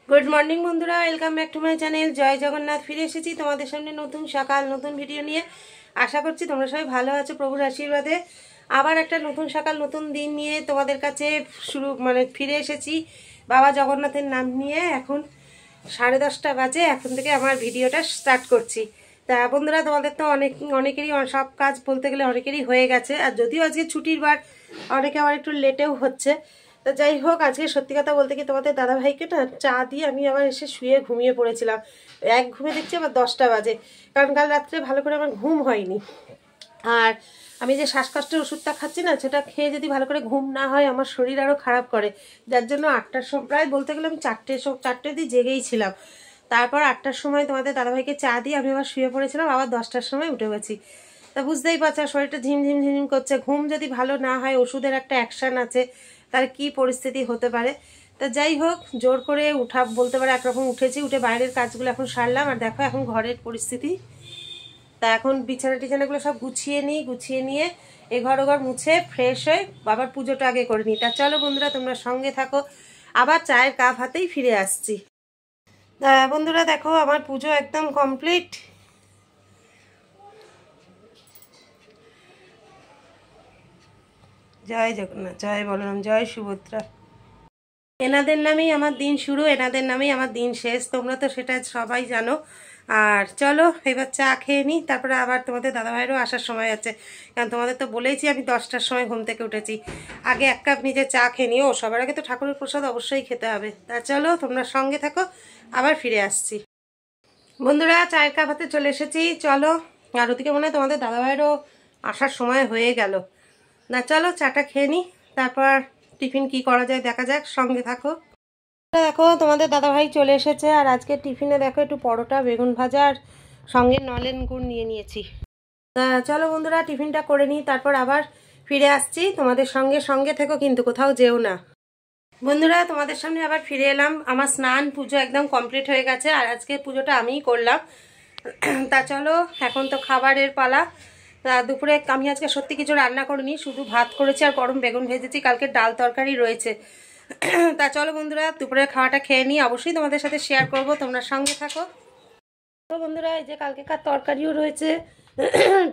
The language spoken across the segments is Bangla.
গুড মর্নিং বন্ধুরা, welcome back to my channel Jai Jagannath. ফিরে এসেছি তোমাদের সামনে নতুন সকাল নতুন ভিডিও নিয়ে। আশা করছি তোমরা সবাই ভালো আছো প্রভুর আশীর্বাদে। আবার একটা নতুন সকাল নতুন দিন নিয়ে তোমাদের কাছে ফিরে এসেছি বাবা জগন্নাথের নাম নিয়ে। এখন 10:30 বাজে, এখন থেকে আমার ভিডিওটা স্টার্ট করছি। তা বন্ধুরা, তোমাদের তো অনেকেরই সব কাজ বলতে গেলে অনেকেরই হয়ে গেছে, আর যদিও আজকে ছুটির বার অনেকে আবার একটু লেটেও হচ্ছে। তো যাই হোক, আজকে সত্যি কথা বলতে কি তোমাদের দাদাভাইকে না চা দিয়ে আমি আবার এসে শুয়ে ঘুমিয়ে পড়েছিলাম। এক ঘুমে দেখছি আবার 10টা বাজে, কারণ কাল রাত্রে ভালো করে আমার ঘুম হয়নি। আর আমি যে শ্বাসকষ্টের ওষুধটা খাচ্ছি না, সেটা খেয়ে যদি ভালো করে ঘুম না হয় আমার শরীর আরও খারাপ করে। যার জন্য 8টার সময়, প্রায় বলতে গেলে আমি 4টে দিয়ে জেগেই ছিলাম। তারপর 8টার সময় তোমাদের দাদাভাইকে চা দিয়ে আমি আবার শুয়ে পড়েছিলাম, আবার 10টার সময় উঠে গেছি। তা বুঝতেই পারছো শরীরটা ঝিমঝিম ঝিমঝিম করছে। ঘুম যদি ভালো না হয়, ওষুধের একটা অ্যাকশান আছে, তার কি পরিস্থিতি হতে পারে। তা যাই হোক, জোর করে উঠা বলতে পারে একরকম উঠেছি। উঠে বাইরের কাজগুলো এখন সারলাম, আর দেখো এখন ঘরের পরিস্থিতি। তা এখন বিছানাগুলো সব গুছিয়ে নিয়ে এঘর ওঘর মুছে ফ্রেশ হয়ে বাবার পুজোটা আগে করে নিই। তা চলো বন্ধুরা, তোমরা সঙ্গে থাকো, আবার চায়ের কাপ হাতেই ফিরে আসছি। তা বন্ধুরা দেখো, আমার পুজো একদম কমপ্লিট। জয় জগন্নাথ, জয় বলরাম, জয় সুভদ্রা। এনাদের নামেই আমার দিন শুরু, এনাদের নামেই আমার দিন শেষ, তোমরা তো সেটা সবাই জানো। আর চলো এবার চা খেয়ে নিই, তারপরে আবার তোমাদের দাদাভাইয়েরও আসার সময় আছে। কারণ তোমাদের তো বলেইছি আমি 10টার সময় ঘুম থেকে উঠেছি। আগে 1 কাপ নিজে চা খেয়ে নিও, সবার আগে তো ঠাকুরের প্রসাদ অবশ্যই খেতে হবে। তা চলো তোমরা সঙ্গে থাকো, আবার ফিরে আসছি। বন্ধুরা, চায়ের কাপ হাতে চলে এসেছি, চলো। আর ওদিকে মনে হয় তোমাদের দাদাভাইয়েরও আসার সময় হয়ে গেল। না চলো চাটা খেয়ে নিই, তারপর টিফিন কি করা যায় দেখা যাক, সঙ্গে থাকো। দেখো তোমাদের দাদাভাই চলে এসেছে, আর আজকে টিফিনে দেখো একটু পরোটা বেগুন ভাজা আর সঙ্গে নলেন গুড় নিয়ে নিয়েছি। তা চলো বন্ধুরা, টিফিনটা করে নিই, তারপর আবার ফিরে আসছি তোমাদের সঙ্গে থেকো, কিন্তু কোথাও যেও না। বন্ধুরা, তোমাদের সামনে আবার ফিরে এলাম। আমার স্নান পুজো একদম কমপ্লিট হয়ে গেছে, আর আজকে পুজোটা আমিই করলাম। তা চলো, এখন তো খাবারের পালা। তা দুপুরে আমি আজকে সত্যি কিছু রান্না করিনি, শুধু ভাত করেছি আর গরম বেগুন ভেজেছি, কালকে ডাল তরকারি রয়েছে। তা চলো বন্ধুরা, দুপুরের খাওয়াটা খেয়ে নিই, অবশ্যই তোমাদের সাথে শেয়ার করব, তোমরা সঙ্গে থাকো। তো বন্ধুরা, এই যে কালকেকার তরকারিও রয়েছে,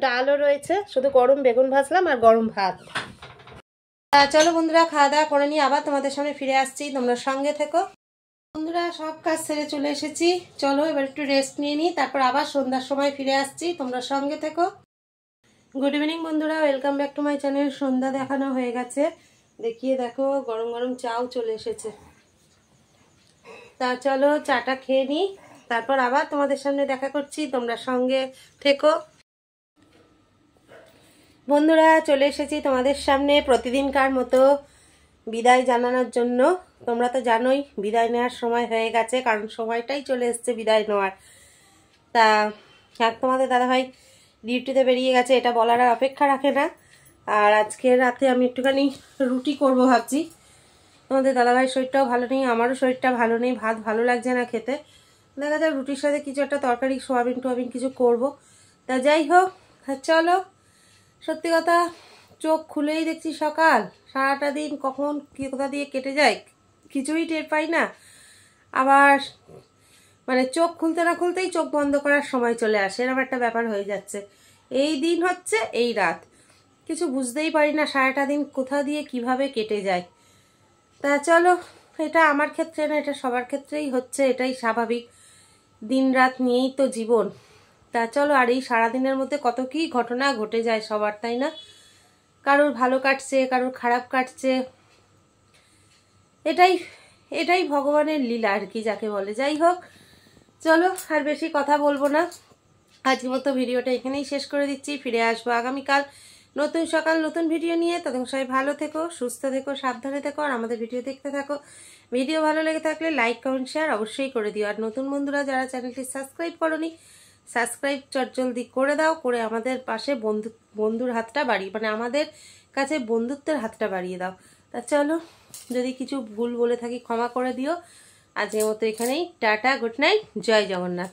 ডালও রয়েছে, শুধু গরম বেগুন ভাজলাম আর গরম ভাত। তা চলো বন্ধুরা, খাওয়া দাওয়া করে নিই, আবার তোমাদের সামনে ফিরে আসছি, তোমরা সঙ্গে থেকো। বন্ধুরা, সব কাজ সেরে চলে এসেছি, চলো এবার একটু রেস্ট নিয়ে নিই, তারপর আবার সন্ধ্যার সময় ফিরে আসছি, তোমরা সঙ্গে থেকো। গুড ইভিনিং বন্ধুরা, welcome back to my channel. সন্ধ্যা দেখানো হয়ে গেছে, দেখিয়ে দেখো গরম গরম চাও চলে এসেছে। তা চলো চাটা খেয়ে নিই, তারপর আবার তোমাদের সামনে দেখা করছি, তোমরা সঙ্গে থেকো। বন্ধুরা, চলে এসেছি তোমাদের সামনে প্রতিদিনকার মতো বিদায় জানানোর জন্য। তোমরা তো জানোই বিদায় নেওয়ার সময় হয়ে গেছে, কারণ সময়টাই চলে এসছে বিদায় নেওয়ার। তা তোমাদের দাদাভাই ডিউটিতে বেরিয়ে গেছে, এটা বলার আর অপেক্ষা রাখে না। আর আজকে রাতে আমি একটুখানি রুটি করব ভাবছি। তোমাদের দাদাভাইয়ের শরীরটাও ভালো নেই, আমারও শরীরটা ভালো নেই, ভাত ভালো লাগছে না খেতে। দেখা যাক রুটির সাথে কিছু একটা তরকারি, সোয়াবিন টোয়াবিন কিছু করব। তা যাই হোক, চলো। সত্যি কথা, চোখ খুলেই দেখছি সকাল, সারাটা দিন কখন কি কোথা দিয়ে কেটে যায় কিছুই টের পাই না। আবার চোখ খুলতে না খুলতেই চোখ বন্ধ করার সময় চলে আসে, এরকম একটা ব্যাপার হয়ে যাচ্ছে। এই দিন হচ্ছে, এই রাত, কিছু বুঝতেই পারি না সারাটা দিন কোথা দিয়ে কিভাবে কেটে যায়। তা চলো, এটা আমার ক্ষেত্রে না, এটা সবার ক্ষেত্রেই হচ্ছে, এটাই স্বাভাবিক। দিন রাত নিয়েই তো জীবন। তা চলো, আর এই সারাদিনের মধ্যে কত কি ঘটনা ঘটে যায় সবার, তাই না? কারোর ভালো কাটছে, কারোর খারাপ কাটছে, এটাই ভগবানের লীলা আর কি, যাকে বলে। যাই হোক, চলো আর বেশি কথা বলবো না, আজকের মতো ভিডিওটা এখানেই শেষ করে দিচ্ছি। ফিরে আসবো আগামীকাল নতুন সকাল নতুন ভিডিও নিয়ে। তখন সবাই ভালো থেকো, সুস্থ থেকো, সাবধানে থেকো, আর আমাদের ভিডিও দেখতে থাকো। ভিডিও ভালো লেগে থাকলে লাইক কমেন্ট শেয়ার অবশ্যই করে দিও। আর নতুন বন্ধুরা যারা চ্যানেলটি সাবস্ক্রাইব করোনি, সাবস্ক্রাইব চটজলদি করে দাও, করে আমাদের পাশে বন্ধুর হাতটা বাড়িয়ে, আমাদের কাছে বন্ধুত্বের হাতটা বাড়িয়ে দাও। তা চলো, যদি কিছু ভুল বলে থাকি ক্ষমা করে দিও। আজকের মতো এখানেই টাটা, গুড নাইট, জয় জগন্নাথ।